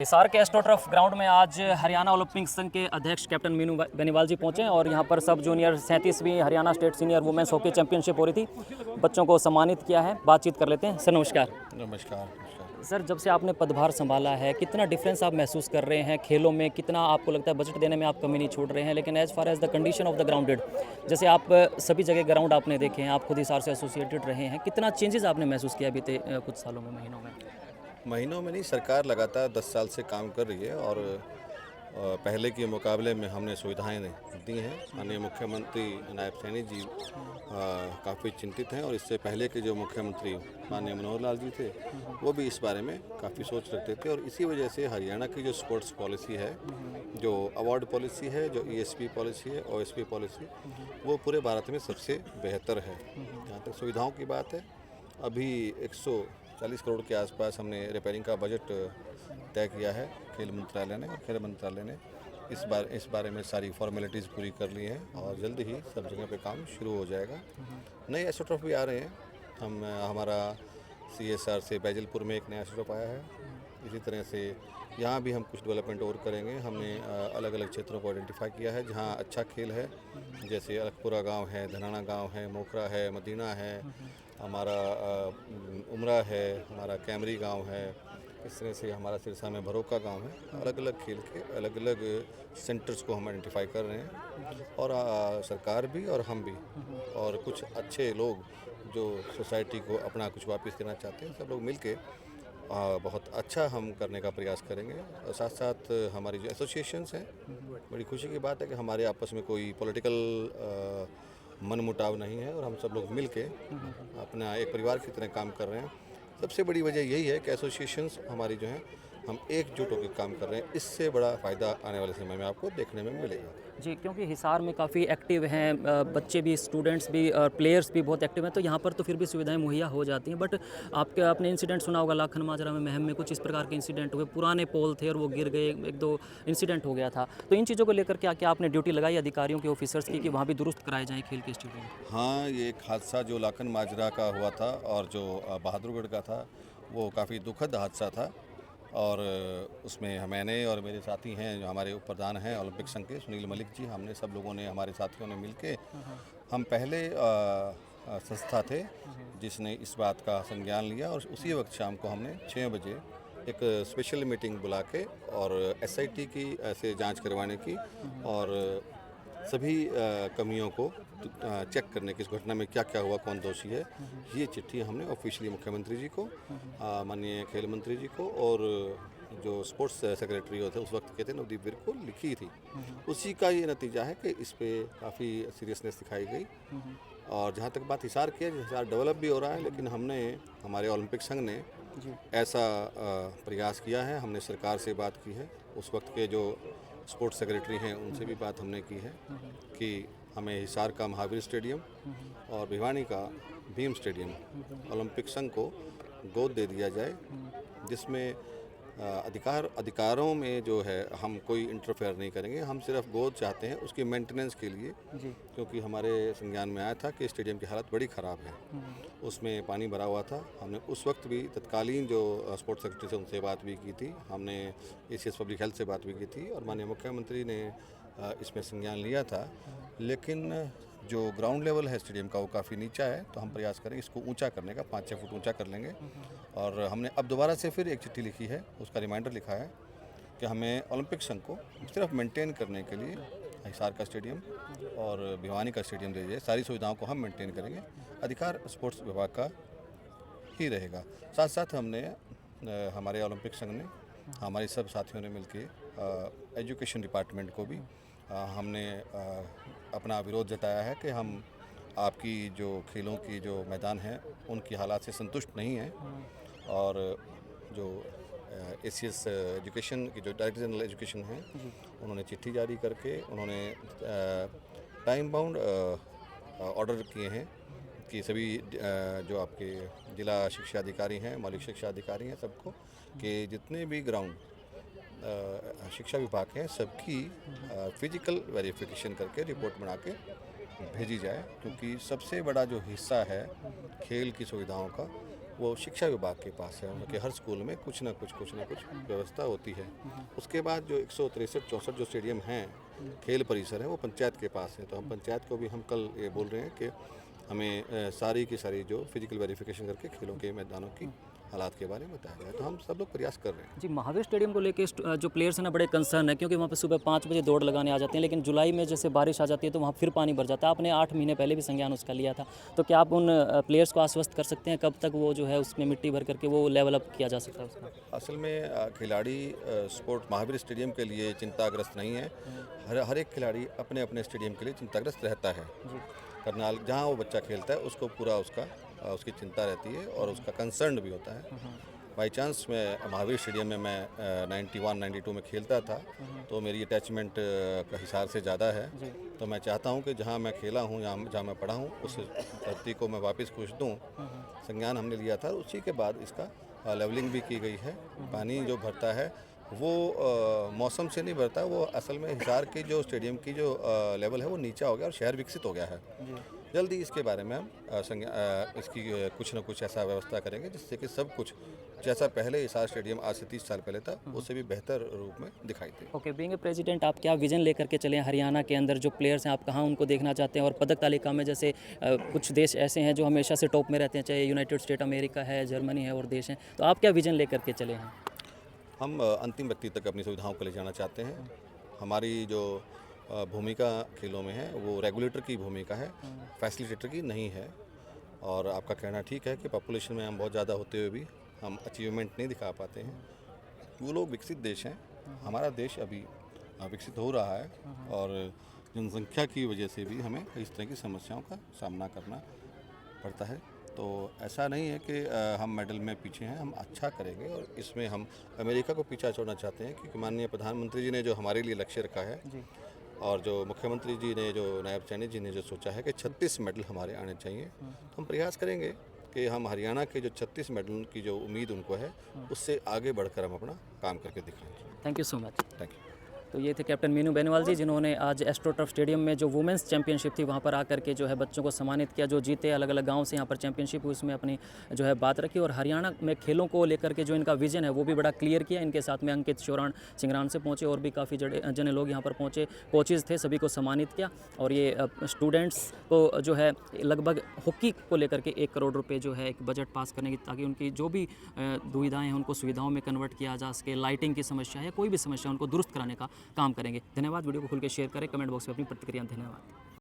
हिसार के astroturf ground में आज हरियाणा ओलंपिक संघ के अध्यक्ष कैप्टन मीनू बेनीवाल जी पहुंचे और यहां पर सब जूनियर 37वीं Haryana state senior women's hockey championship हो रही थी। बच्चों को सम्मानित किया है, बातचीत कर लेते हैं। सर नमस्कार। नमस्कार। सर, जब से आपने पदभार संभाला है, कितना डिफरेंस आप महसूस कर रहे हैं खेलों में? कितना आपको लगता है बजट देने में आप कमी नहीं छोड़ रहे हैं? लेकिन as far as the condition of the grounded, जैसे आप सभी जगह ग्राउंड आपने देखे हैं, आप खुद हिसार से एसोसिएटेड रहे हैं, कितना चेंजेस आपने महसूस किया बीते कुछ सालों में, महीनों में? नहीं, सरकार लगातार 10 साल से काम कर रही है और पहले के मुकाबले में हमने सुविधाएं दी हैं। माननीय मुख्यमंत्री नायब सैनी जी काफ़ी चिंतित हैं और इससे पहले के जो मुख्यमंत्री माननीय मनोहर लाल जी थे वो भी इस बारे में काफ़ी सोच रखते थे और इसी वजह से हरियाणा की जो स्पोर्ट्स पॉलिसी है, जो अवार्ड पॉलिसी है, जो ESP पॉलिसी है, OSP पॉलिसी, वो पूरे भारत में सबसे बेहतर है। जहाँ तक सुविधाओं की बात है, अभी 140 करोड़ के आसपास हमने रिपेयरिंग का बजट तय किया है खेल मंत्रालय ने, और खेल मंत्रालय ने इस बारे में सारी फॉर्मेलिटीज़ पूरी कर ली हैं और जल्द ही सब जगह पे काम शुरू हो जाएगा। नए एस्ट्रोटर्फ भी आ रहे हैं। हमारा CSR से बैजलपुर में एक नया एस्ट्रोटर्फ आया है। इसी तरह से यहाँ भी हम कुछ डेवलपमेंट और करेंगे। हमने अलग अलग क्षेत्रों को आइडेंटिफाई किया है जहाँ अच्छा खेल है, जैसे अलगपुरा गाँव है, धनाना गाँव है, मोखरा है, मदीना है, हमारा उमरा है, हमारा कैमरी गांव है। इस तरह से हमारा सिरसा में भरोका गांव है। अलग अलग खेल के अलग अलग सेंटर्स को हम आइडेंटिफाई कर रहे हैं और सरकार भी और हम भी और कुछ अच्छे लोग जो सोसाइटी को अपना कुछ वापस देना चाहते हैं, सब लोग मिलके बहुत अच्छा हम करने का प्रयास करेंगे। और साथ साथ हमारी जो एसोसिएशंस हैं, बड़ी खुशी की बात है कि हमारे आपस में कोई पॉलिटिकल मनमुटाव नहीं है और हम सब लोग मिलके अपना एक परिवार की तरह काम कर रहे हैं। सबसे बड़ी वजह यही है कि एसोसिएशंस हमारी जो हैं, हम एकजुट होकर काम कर रहे हैं। इससे बड़ा फ़ायदा आने वाले समय में आपको देखने में मिलेगा। जी, क्योंकि हिसार में काफ़ी एक्टिव हैं बच्चे भी, स्टूडेंट्स भी, प्लेयर्स भी बहुत एक्टिव हैं, तो यहाँ पर तो फिर भी सुविधाएं मुहैया हो जाती हैं। बट आपने इंसिडेंट सुना होगा लाखन माजरा में, महम में कुछ इस प्रकार के इंसिडेंट हुए, पुराने पोल थे और वो गिर गए, एक दो इंसिडेंट हो गया था। तो इन चीज़ों को लेकर क्या क्या आपने ड्यूटी लगाई अधिकारियों के, ऑफिसर्स की, कि वहाँ भी दुरुस्त कराए जाएँ खेल के स्टेडियम? हाँ, ये एक हादसा जो लाखन माजरा का हुआ था और जो बहादुरगढ़ का था, वो काफ़ी दुखद हादसा था और उसमें मैंने और मेरे साथी हैं, जो हमारे उप प्रधान हैं ओलंपिक संघ के, सुनील मलिक जी, हमने सब लोगों ने, हमारे साथियों ने मिलके, हम पहले संस्था थे जिसने इस बात का संज्ञान लिया और उसी वक्त शाम को हमने 6 बजे एक स्पेशल मीटिंग बुला के और SIT की ऐसे जांच करवाने की और सभी कमियों को चेक करने की, इस घटना में क्या क्या हुआ, कौन दोषी है, ये चिट्ठी हमने ऑफिशियली मुख्यमंत्री जी को, माननीय खेल मंत्री जी को और जो स्पोर्ट्स सेक्रेटरी होते उस वक्त के थे नवदीप विर को लिखी थी। उसी का ये नतीजा है कि इस पे काफ़ी सीरियसनेस दिखाई गई। और जहाँ तक बात हिसार की है, हिसार डेवलप भी हो रहा है, लेकिन हमारे ओलंपिक संघ ने ऐसा प्रयास किया है। हमने सरकार से बात की है, उस वक्त के जो स्पोर्ट्स सेक्रेटरी हैं उनसे भी बात हमने की है कि हमें हिसार का महावीर स्टेडियम और भिवानी का भीम स्टेडियम ओलंपिक संघ को गोद दे दिया जाए, जिसमें अधिकारों में जो है हम कोई इंटरफेयर नहीं करेंगे। हम सिर्फ गोद चाहते हैं उसकी मेंटेनेंस के लिए, क्योंकि हमारे संज्ञान में आया था कि स्टेडियम की हालत बड़ी ख़राब है, उसमें पानी भरा हुआ था। हमने उस वक्त भी तत्कालीन जो स्पोर्ट्स सेक्रेटरी से उनसे बात भी की थी, हमने ACS पब्लिक हेल्थ से बात भी की थी और माननीय मुख्यमंत्री ने इसमें संज्ञान लिया था। लेकिन जो ग्राउंड लेवल है स्टेडियम का वो काफ़ी नीचा है, तो हम प्रयास करेंगे इसको ऊंचा करने का, 5-6 फुट ऊंचा कर लेंगे। और हमने अब दोबारा से फिर एक चिट्ठी लिखी है, उसका रिमाइंडर लिखा है कि हमें ओलंपिक संघ को सिर्फ मेंटेन करने के लिए हिसार का स्टेडियम और भिवानी का स्टेडियम दे दिए। सारी सुविधाओं को हम मेंटेन करेंगे, अधिकार स्पोर्ट्स विभाग का ही रहेगा। साथ साथ हमने हमारे ओलंपिक संघ ने, हमारे सब साथियों ने मिलकर एजुकेशन डिपार्टमेंट को भी हमने अपना विरोध जताया है कि हम आपकी जो खेलों की जो मैदान हैं उनकी हालात से संतुष्ट नहीं हैं और जो ACS एजुकेशन की जो डायरेक्टर जनरल एजुकेशन है, उन्होंने चिट्ठी जारी करके उन्होंने टाइम बाउंड ऑर्डर किए हैं कि सभी जो आपके जिला शिक्षा अधिकारी हैं, मौलिक शिक्षा अधिकारी हैं, सबको कि जितने भी ग्राउंड शिक्षा विभाग हैं सबकी फिजिकल वेरिफिकेशन करके रिपोर्ट बना के भेजी जाए, क्योंकि सबसे बड़ा जो हिस्सा है खेल की सुविधाओं का वो शिक्षा विभाग के पास है। उनके हर स्कूल में कुछ ना कुछ व्यवस्था होती है। उसके बाद जो 163-64 जो स्टेडियम हैं, खेल परिसर है, वो पंचायत के पास है। तो हम पंचायत को भी हम कल ये बोल रहे हैं कि हमें सारी की सारी जो फिजिकल वेरिफिकेशन करके खेलों के मैदानों की हालात के बारे में बताया जाए। तो हम सब लोग प्रयास कर रहे हैं। जी, महावीर स्टेडियम को लेके जो प्लेयर्स हैं ना बड़े कंसर्न है, क्योंकि वहाँ पे सुबह 5 बजे दौड़ लगाने आ जाते हैं, लेकिन जुलाई में जैसे बारिश आ जाती है तो वहाँ फिर पानी भर जाता है। आपने 8 महीने पहले भी संज्ञान उसका लिया था, तो क्या आप उन प्लेयर्स को आश्वस्त कर सकते हैं कब तक वो जो है उसमें मिट्टी भर करके वो लेवल अप किया जा सकता है उसका? असल में खिलाड़ी स्पोर्ट महावीर स्टेडियम के लिए चिंताग्रस्त नहीं है। हर एक खिलाड़ी अपने अपने स्टेडियम के लिए चिंताग्रस्त रहता है। करनाल जहाँ वो बच्चा खेलता है उसको पूरा उसकी चिंता रहती है और उसका कंसर्न भी होता है। बाई चांस मैं महावीर स्टेडियम में मैं 91-92 में खेलता था, तो मेरी अटैचमेंट का हिसार से ज़्यादा है। तो मैं चाहता हूँ कि जहाँ मैं खेला हूँ, जहाँ मैं पढ़ा हूँ, उस धरती को मैं वापस कुछ दूँ। संज्ञान हमने लिया था, उसी के बाद इसका लेवलिंग भी की गई है। पानी जो भरता है वो मौसम से नहीं भरता, वो असल में हिसार की जो स्टेडियम की जो लेवल है वो नीचा हो गया और शहर विकसित हो गया है। जल्दी इसके बारे में हम इसकी कुछ न कुछ ऐसा व्यवस्था करेंगे जिससे कि सब कुछ जैसा पहले हिसार स्टेडियम आज से 30 साल पहले था उससे भी बेहतर रूप में दिखाई दे। ओके, बीइंग ए प्रेसिडेंट, आप क्या विजन लेकर के चले हरियाणा के अंदर? जो प्लेयर्स हैं आप कहाँ उनको देखना चाहते हैं? और पदक तालिका में जैसे कुछ देश ऐसे हैं जो हमेशा से टॉप में रहते हैं, चाहे यूनाइटेड स्टेट अमेरिका है, जर्मनी है और देश हैं, तो आप क्या विजन लेकर के चले हैं? हम अंतिम व्यक्ति तक अपनी सुविधाओं को ले जाना चाहते हैं। हमारी जो भूमिका खेलों में है वो रेगुलेटर की भूमिका है, फैसिलिटेटर की नहीं है। और आपका कहना ठीक है कि पॉपुलेशन में हम बहुत ज़्यादा होते हुए भी हम अचीवमेंट नहीं दिखा पाते हैं। वो लोग विकसित देश हैं, हमारा देश अभी विकसित हो रहा है और जनसंख्या की वजह से भी हमें इस तरह की समस्याओं का सामना करना पड़ता है। तो ऐसा नहीं है कि हम मेडल में पीछे हैं, हम अच्छा करेंगे और इसमें हम अमेरिका को पीछा छोड़ना चाहते हैं, क्योंकि माननीय प्रधानमंत्री जी ने जो हमारे लिए लक्ष्य रखा है और जो मुख्यमंत्री जी ने, जो नायब सैनी जी ने जो सोचा है कि 36 मेडल हमारे आने चाहिए, तो हम प्रयास करेंगे कि हम हरियाणा के जो 36 मेडल की जो उम्मीद उनको है उससे आगे बढ़कर हम अपना काम करके दिखाएंगे। Thank you so much. Thank you. तो ये थे कैप्टन मीनू बेनीवाल जी, जिन्होंने आज एस्ट्रोटर्फ स्टेडियम में जो वुमेंस चैंपियनशिप थी वहाँ पर आकर के जो है बच्चों को सम्मानित किया, जो जीते अलग अलग गांव से यहाँ पर चैंपियनशिप हुई, उसमें अपनी जो है बात रखी। और हरियाणा में खेलों को लेकर के जो इनका विजन है वो भी बड़ा क्लियर किया। इनके साथ में अंकित शोरान सिंगरान से पहुँचे और भी काफ़ी जने लोग यहाँ पर पहुँचे, कोचेज़ थे, सभी को सम्मानित किया। और ये स्टूडेंट्स को जो है लगभग हॉकी को लेकर के 1 करोड़ रुपये जो है एक बजट पास करने की, ताकि उनकी जो भी दुविधाएँ हैं उनको सुविधाओं में कन्वर्ट किया जा सके। लाइटिंग की समस्या है, कोई भी समस्या उनको दुरुस्त कराने का काम करेंगे। धन्यवाद। वीडियो को खुल के शेयर करें, कमेंट बॉक्स में अपनी प्रतिक्रिया। धन्यवाद।